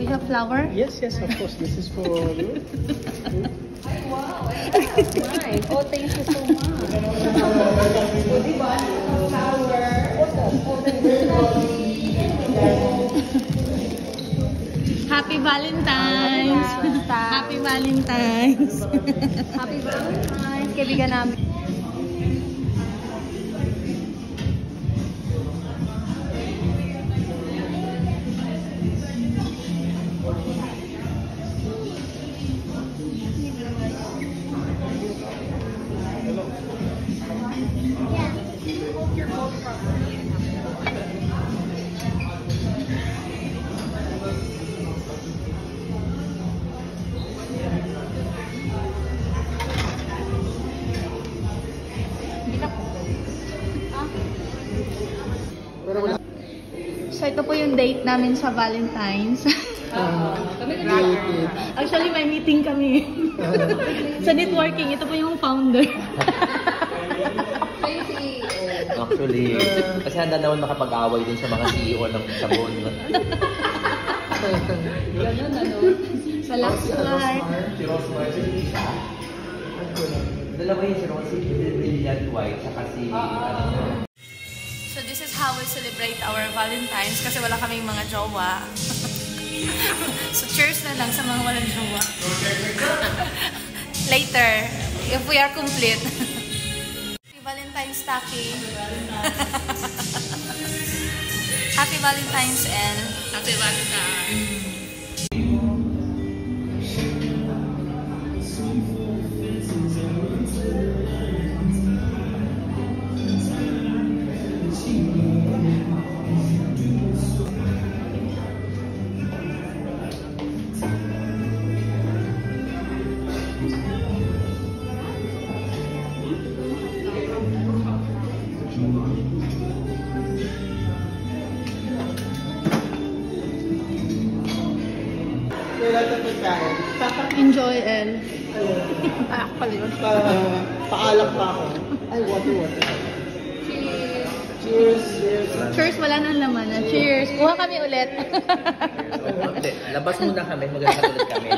you have flower? Yes, yes, of course. This is for you. Wow, that's nice. Oh, thank you so much. Happy Valentine's! Happy Valentine's! Happy Valentine's! Kaibigan namin. So ito po yung date namin sa Valentine's. Actually may meeting kami. Sa networking, ito po yung founder. Actually, kasi handa naman makapag-away din sa mga CEO ng sabon. Ganun ano. Sa last part. Si Rosmar, si Lisa. Dalawa yun si Rosy, Brilliant White, saka si... So this is how we celebrate our Valentine's kasi wala kaming mga jowa. So cheers na lang sa mga walang jowa. Later, if we are complete. Happy Valentine's, Taki. Happy Valentine's, Elle. Happy Valentine's. Enjoy, Elle. Ayak pala yun. Paalak pa ako. Ay, water. Cheers. Cheers, wala nang laman. Cheers. Kuha kami ulit. Labas muna kami, maganda ulit kami.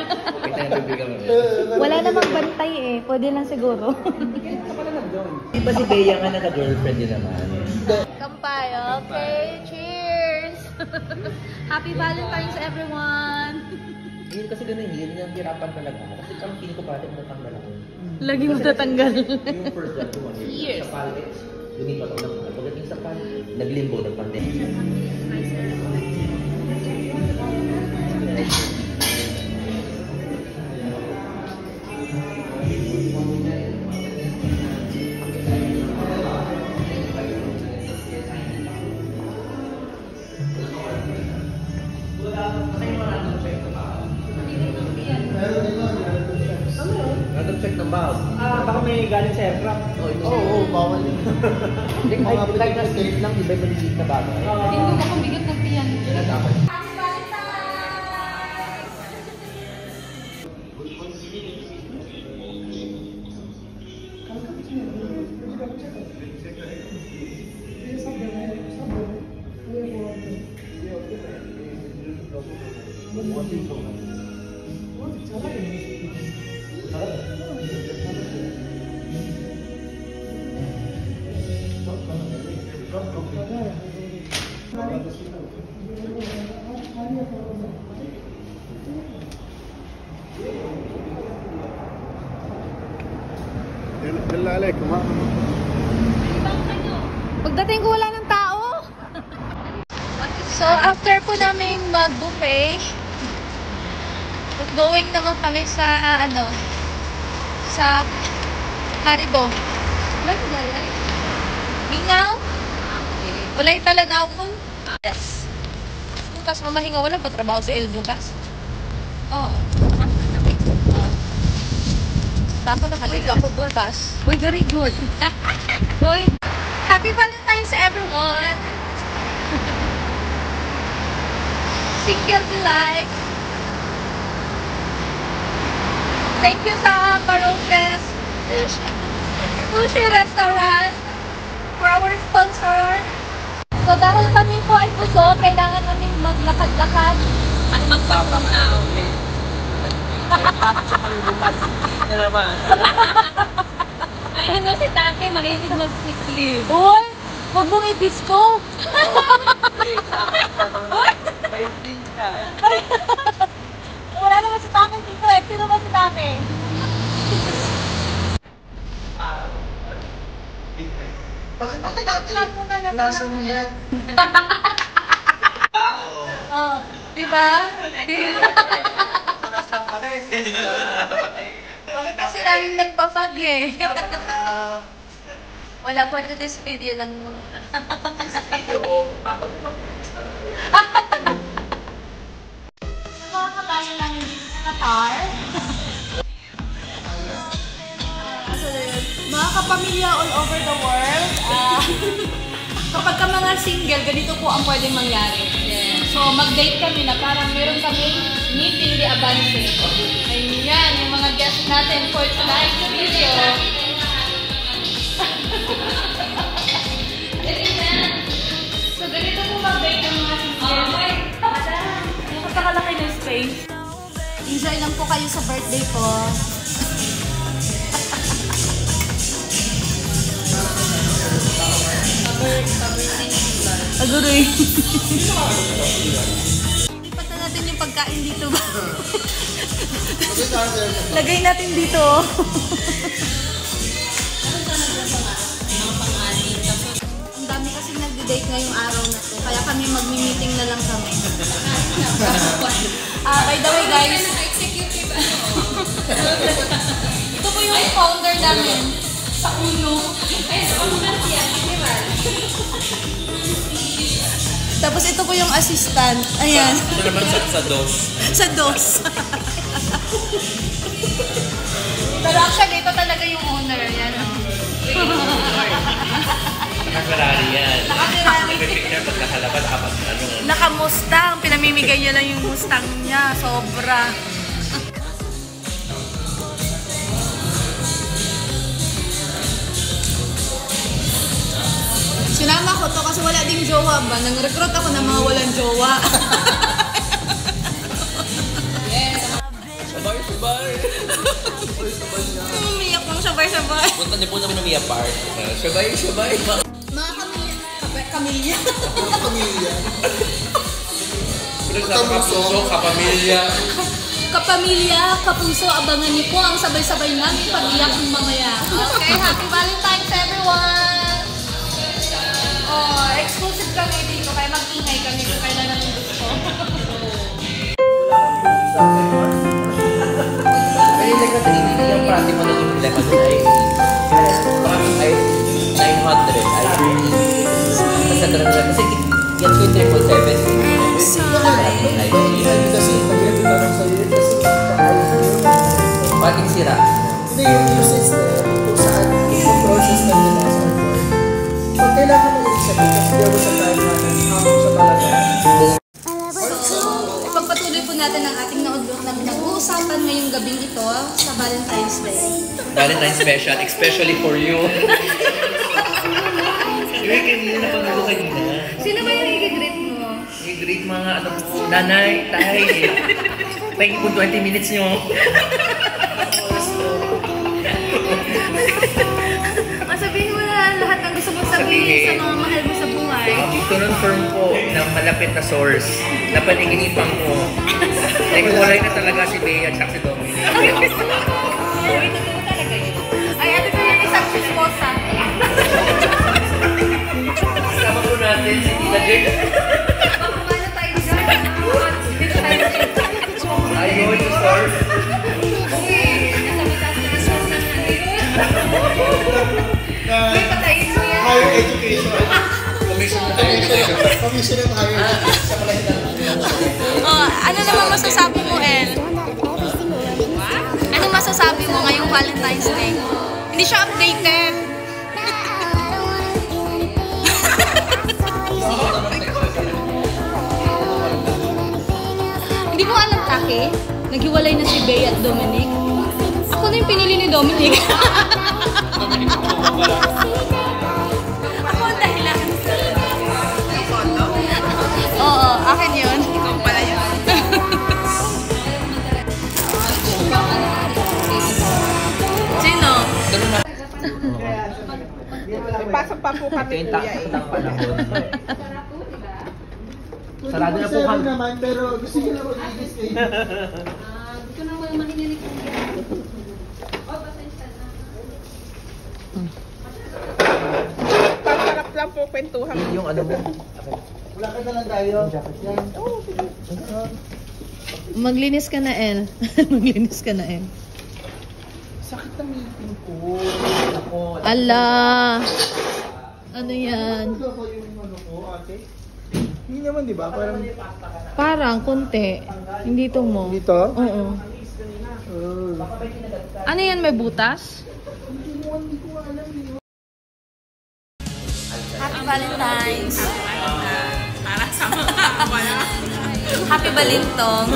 Wala namang bantay eh. Pwede lang siguro. Di ba si Bea nga naka-girlfriend din naman? Kampay, okay. Cheers! Happy Valentine's, everyone! Hindi kasi ganun, hindi nang hirapan talaga. Kasi kung feeling ko parang matanggal ako. Lagi matatanggal. Yung first one, Yes. sa palette, lumipat ako ng pagdating sa palette, naglimbo, nagpandemic. Check ng bag. Baka may galing sa aircraft. Oo, bawal yun. Hindi, kahit na slip lang, iba yung maliliit na bagay. Hindi mo makambigat ng tiyan. Dapat. Pagdating ko wala ng tao. So after po namin mag-buffet, going naman kami sa sa Haribo. Gingaw? Wala talaga ako. Yes. Bukas mamahinga, wala pa trabaho sa El bukas. Oo. Tako na kaliga ako bukas. Uy, very good. Uy, happy Valentine's everyone! Single life! Thank you sa Marocas Sushi Restaurant for our sponsor. So dahil kami po ay busog, kailangan namin maglakad-lakad Ano si Take, makinig mag-clip. Uy! Huwag mong i-disco! Wala naman si Take dito eh. Sino ba si Take? Nasa mo yan? Oh, diba? Bakit kasi namin nagpapag eh? Wala po ito this video lang mo. Mga kabasa lang na tar. Mga kapamilya all over the world, kapag ka mga single, ganito po ang pwedeng mangyari. So, mag-date kami na parang meron kami meeting di avance. Ayan, yung mga guests natin for tonight's video. So, ganito po mag-date ng mga single. Napakakalaki ng space. Enjoy lang po kayo sa birthday ko. Aguroy. Lipat na natin yung pagkain dito ba? Lagay natin dito. Ang dami kasi nagde-date ngayong araw na to. Kaya kami magmi-meeting na lang kami. By the way guys, ito po yung founder namin sa ulo. Tapos ito po yung assistant. Ayan. Ito naman sa DOS. Sa DOS. Pero actually, ito talaga yung owner. Ayan. Naka-Ferrari yan. Naka-Ferrari. Pipicture pagkakalabas, apat ano. Naka-Mustang. Pinamimigay niya lang yung Mustang niya. Sobra. Sinama ko to kasi wala ding jowa ba? Nang-recruit ako ng mga walang jowa. Sabay-sabay. Umiyak pang sabay-sabay. Punta niyo po naman ng Mia Park. Sabay-sabay. Mga kamilya. Kamilya. Pamilya. Kapuso, kapamilya. Kapamilya, kapuso, abangan niyo po ang sabay-sabay namin pag-iyak ng mamaya. Okay, happy Valentine's everyone! Oh, exclusive kami dito, kaya mag-ingay kami kung kailan namin gusto. Kaya like na tinigil yung parati mo na yung level ay parang ay 900 ay basta talaga kasi yan yung 777 Kasi nag-ready na lang sa'yo kasi bakit sira? hindi yung system kung saan yung process na nila sa board. Pag kailangan mo i-sabi kasi there was a time na nag-hamon siya talaga. Ipagpatuloy po natin ang ating nag-uusapan ngayong gabing ito sa Valentine's Day. Valentine's special, especially for you. Sige, kanina napag-ulo kanina. Sino ba yung i-greet mo? I-greet mga ano po, nanay, tay. Pahingi po 20 minutes nyo. Sabihin mo na lahat ng gusto mong sabihin sa mga mahal mo sa buhay. Confirm po ng malapit na source na paninginipan ko. Nagkulay na talaga si Bea at si Dominic. Wait, ito mo talaga yun. Ay, ano ba yung isang chismosa? Kasama po natin si Tita Jade. Paano tayo dyan? Dito tayo dyan. I go to source. Uy, patayin mo yan. Higher education. Commission na tayo. Commission of higher education. Oh, ano naman masasabi mo, El? Anong masasabi mo ngayong Valentine's Day? Hindi siya updated. Hindi mo alam, Take? Naghiwalay na si Bea at Dominic. Ako na yung pinili ni Dominic. Ako ang dahilan. Oo, akin yun. Ikaw pala yun. pa po Ito kami yung kuya eh. takot ng panahon. Sarado na po 24/7 kami. naman, pero gusto nyo na mag-ibis kayo. Gusto nang mahinginig ko. Oh, pasensya na. Pasarap lang po kwentuhan. Yung ano mo. Wala ka na lang tayo. Yan. Maglinis ka na, El. Maglinis ka na, El. Sakit ng meeting ko. Ako. Ala! Ano yan? Ano ko yung ano ko, ate? Hindi naman, di ba? Parang Parang, konti. Hindi to mo. dito? Oo. Oh. Ano yan, may butas? Hindi ko alam yun. Happy Valentine's. Para sa mga wala. Happy Balintong.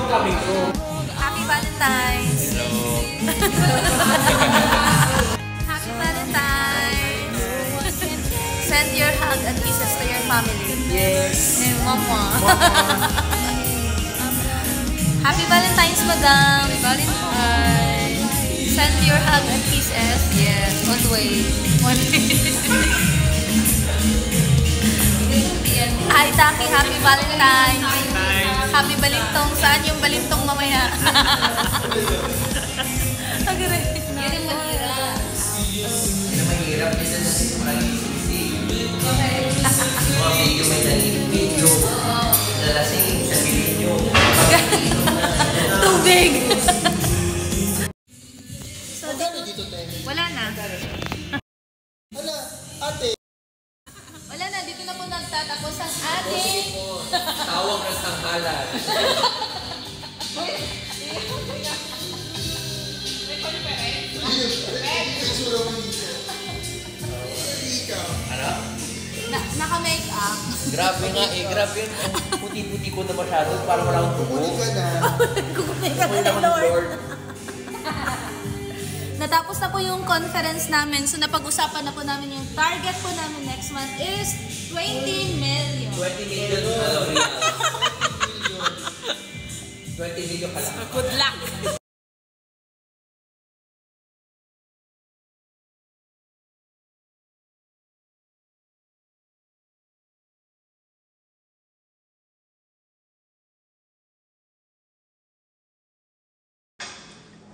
Kami ko. Happy Valentine's. Happy Valentine's. Send your hug and kisses to your family. Yes. And mama. Happy Valentine's, madam. Happy Valentine's. Send your hug and kisses. Yes, on the way. On the way. Hi, Taki. Happy Valentine's. Happy Balintong. Saan yung Balintong mamaya? Agre. Yan ang mahirap. Yan ang mahirap. Yan ang easy. Mga video may video. Nalasing sa video. Tubig. Magkano dito, te? Wala na. Hala, ate. Wala na. Dito na po nagtatapos ang ating... Tawag ng tanghalan. Ano? Naka-make up. Grabe nga eh. Grabe yun. Ang puti-puti ko na masyado. Parang wala akong tubo. Huli ka na. Wala naman ng Lord. Natapos na po yung conference namin. So, napag-usapan na po namin yung target po namin next month is 20 million. 20 million real. 20 million ka lang. Good luck.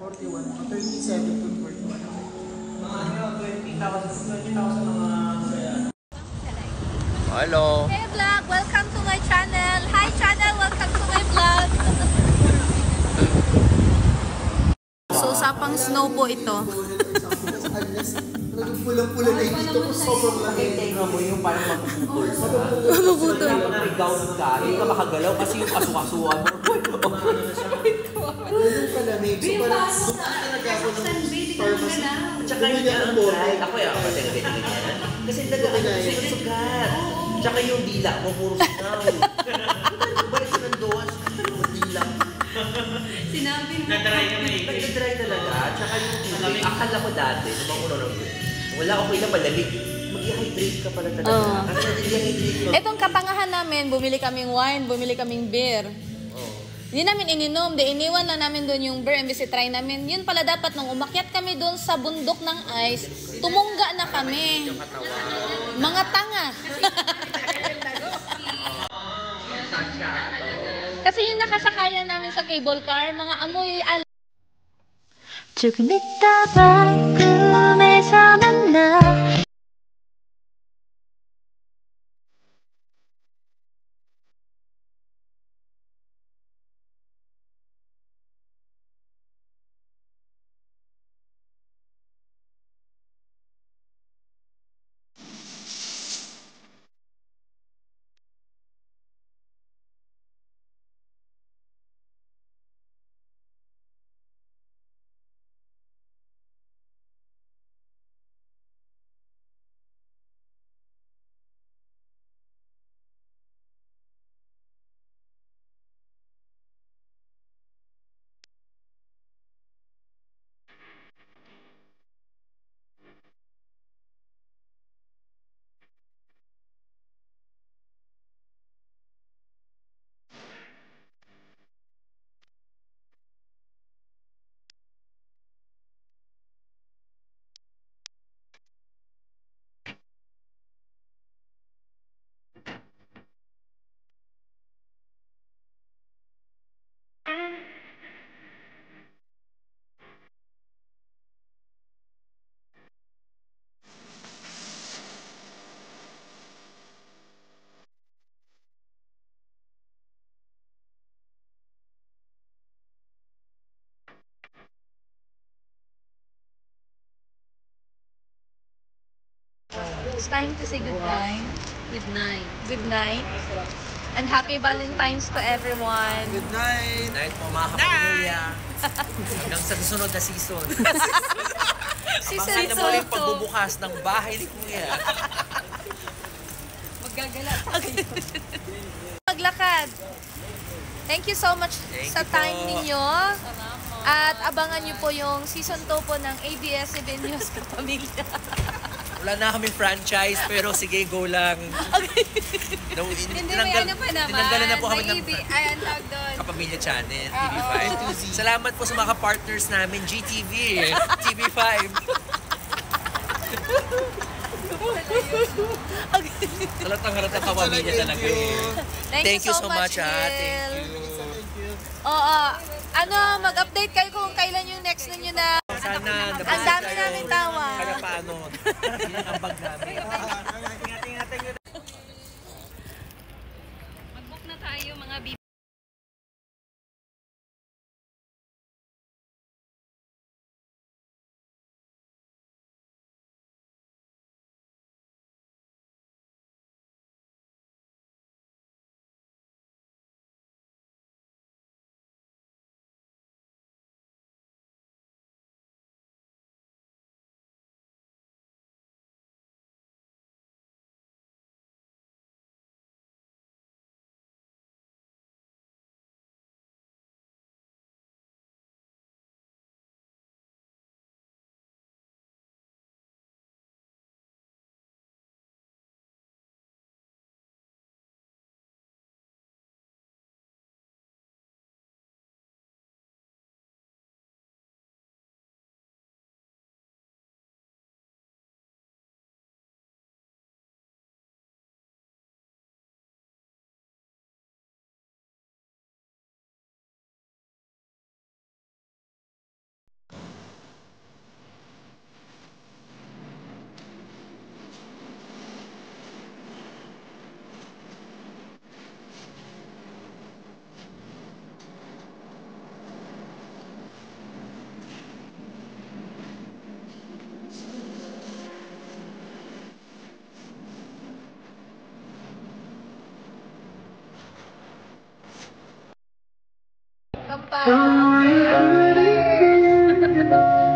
Mga 37 to 41. Hello. Hey vlog! Welcome to my channel! Hi channel! Welcome to my vlog! So, usapang snow po ito. Nagpulang-pula na yung dito ko sobrang laki. Tingnan mo yung parang mapuputol sa. Mabubutol. May gown ka. Hindi ka makagalaw kasi yung kasu-kasuan mo. Ganun kalamig. So parang talaga ako ng pharmacy. Tsaka yung ang dry. Ako yung ako talaga ganyan. Kasi talaga ang sugat. Tsaka yung dila mo puro sinaw. Balik sa nandoon. Yung dila. Sinabi mo. Nagdadry talaga. Tsaka yung tubig. Akala ko dati, nung una nung wala okay na malamig. Mag-hydrate ka pala talaga. Oo. Kasi nag-hydrate mo. Itong katangahan namin, bumili kaming wine, bumili kaming beer. Hindi namin ininom, iniwan lang namin doon yung beer, imbis try namin. Yun pala dapat nung umakyat kami doon sa bundok ng ice, tumungga na kami. Mga tanga. Kasi yung nakasakayan namin sa cable car, mga amoy 조금 있다가 꿈에서 만나 It's time to say goodbye. Good night. Good night. And happy Valentine's to everyone. Good night! Night po mga kapamilya. Hanggang sa susunod na season. Abangan na mo rin pagbubukas ng bahay ni Kuya. Maggagala. Maglakad. Thank you so much Thank sa you time po. ninyo. At abangan nyo po yung season 2 po ng ABS-CBN News Kapamilya. Wala na kami franchise, pero sige, go lang. Hindi, may ano pa naman. Tinanggalan na po kami ng Ay, ang tawag doon. Kapamilya Channel, TV5. Salamat po sa mga partners namin, GTV, TV5. Halatang kapamilya talaga eh. Thank you so much, Thank Will. you. Oo. Ano, mag-update kayo kung kailan yung next ninyo na Sana ang dami namin tawa. Kaya paano? Yun ang bag namin. Mag-book na tayo mga bibi.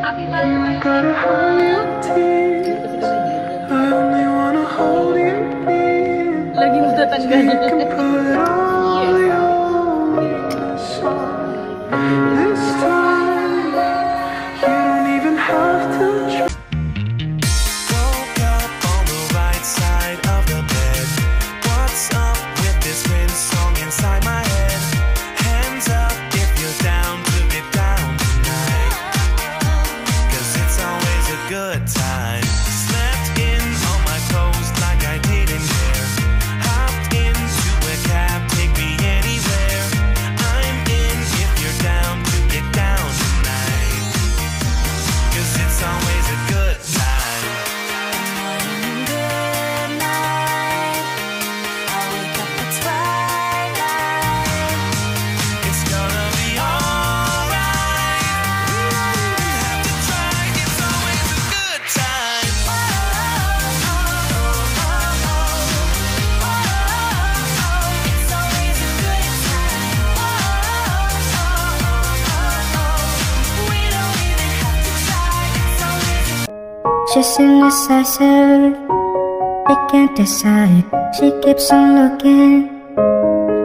Happy Valentine's. Lagi mo tatanggal. Woke up on the right side of the bed. What's up with this Prince song inside my head? Hands up if you're down to get down tonight. 'Cause it's always a good time. Slept in on my clothes like I didn't care. Hopped into a cab, take me anywhere. I'm in if you're down to get down tonight. 'Cause it's always a good time. Good night. I wake up at twilight. It's gonna be alright. We don't even have to try. It's always a good time. It's always a good time. We don't even have to try. It's always a She's indecisive, I can't decide. She keeps on looking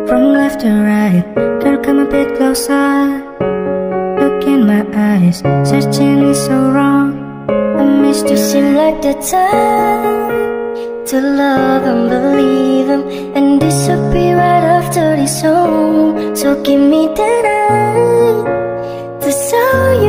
from left to right. Girl, come a bit closer. Look in my eyes, searching is so wrong. I missed You you. seem like the time to love and believe him and disappear right after this song. So give me the night to show